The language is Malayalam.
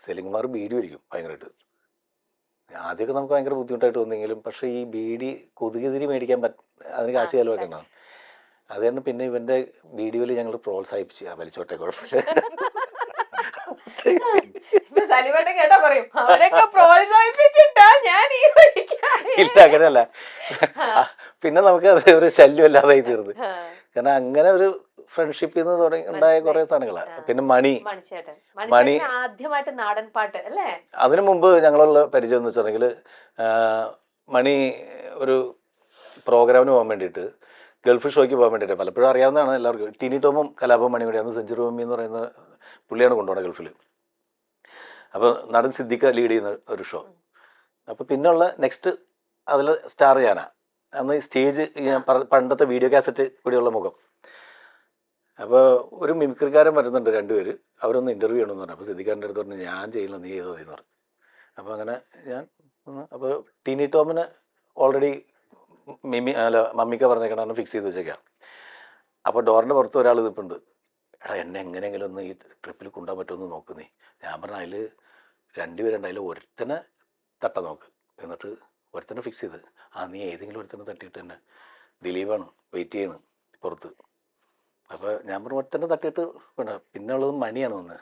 സെലിംകുമാർ ബീഡി വലിക്കും ഭയങ്കരമായിട്ട്. ആദ്യമൊക്കെ നമുക്ക് ഭയങ്കര ബുദ്ധിമുട്ടായിട്ട് തോന്നിയെങ്കിലും പക്ഷേ ഈ ബീഡി കൊതുകുതിരി മേടിക്കാൻ അതിന് കാശ് ചിലവാക്കണം. അത് കാരണം പിന്നെ ഇവൻ്റെ ബീഡി വലി ഞങ്ങൾ പ്രോത്സാഹിപ്പിച്ച് വലിച്ചോട്ടെ കുഴപ്പമില്ല. കേട്ടോ പറയും അവരൊക്കെ പ്രോത്സാഹിപ്പിച്ചിട്ടാ ഞാൻ ഈ ഇല്ല അങ്ങനെയല്ല. പിന്നെ നമുക്ക് അത് ഒരു ശല്യമല്ലാതായി തീർന്നു. കാരണം അങ്ങനെ ഒരു ഫ്രണ്ട്ഷിപ്പിൽ നിന്ന് ഉണ്ടായ കുറെ സാധനങ്ങളാണ്. പിന്നെ മണി ആദ്യമായിട്ട് നാടൻ പാട്ട് അല്ലേ? അതിനു മുമ്പ് ഞങ്ങളുള്ള പരിചയം എന്ന് വെച്ചിട്ടുണ്ടെങ്കിൽ മണി ഒരു പ്രോഗ്രാമിന് പോകാൻ വേണ്ടിയിട്ട് ഗൾഫ് ഷോയ്ക്ക് പോകാൻ വേണ്ടിയിട്ട് പലപ്പോഴും അറിയാവുന്നതാണ് എല്ലാവർക്കും. ടിനി ടോമും കലാപം മണി കൂടിയാണ് സെഞ്ചുറി ഭൂമി എന്ന് പറയുന്ന പുള്ളിയാണ് കൊണ്ടുപോകുന്നത് ഗൾഫിൽ. അപ്പോൾ നടൻ സിദ്ദിഖ ലീഡ് ചെയ്യുന്ന ഒരു ഷോ. അപ്പോൾ പിന്നെയുള്ള നെക്സ്റ്റ് അതിൽ സ്റ്റാർ ചെയ്യാനാണ്. അന്ന് ഈ സ്റ്റേജ് പണ്ടത്തെ വീഡിയോ കാസറ്റ് കൂടിയുള്ള മുഖം. അപ്പോൾ ഒരു മിമിക്രിക്കാരൻ വരുന്നുണ്ട് രണ്ടുപേര്, അവരൊന്ന് ഇൻ്റർവ്യൂ ചെയ്യണമെന്ന് പറഞ്ഞു. അപ്പോൾ സിദ്ദിഖാൻ്റെ അടുത്ത് പറഞ്ഞു ഞാൻ ചെയ്യില്ല നീ ചെയ്തോ എന്ന് പറഞ്ഞു. അപ്പോൾ അങ്ങനെ ഞാൻ അപ്പോൾ ടിനി ടോമിന് ഓൾറെഡി മമ്മിക്ക പറഞ്ഞേക്കണം ഫിക്സ് ചെയ്ത് വെച്ചേക്കാം. അപ്പോൾ ഡോറിൻ്റെ പുറത്ത് ഒരാൾ നിൽപ്പുണ്ട്. എടാ എന്നെ എങ്ങനെയെങ്കിലും ഒന്ന് ഈ ട്രിപ്പിൽ കൊണ്ടുപോകാൻ പറ്റുമെന്ന് നോക്ക് നീ. ഞാൻ പറഞ്ഞ അതിൽ രണ്ടുപേരുണ്ട്, അതിൽ ഒരുത്തനെ തട്ട നോക്ക്, എന്നിട്ട് ഒരുത്തനെ ഫിക്സ് ചെയ്ത് നീ ഏതെങ്കിലും ഒരുത്തനെ തട്ടിയിട്ട് തന്നെ ദിലീപാണ് വെയിറ്റ് ചെയ്യണം പുറത്ത്. അപ്പോൾ ഞാൻ പറഞ്ഞു ഒരുത്തനെ തട്ടിയിട്ട് പിന്നെ ഉള്ളത് മണിയാണ് വന്നത്.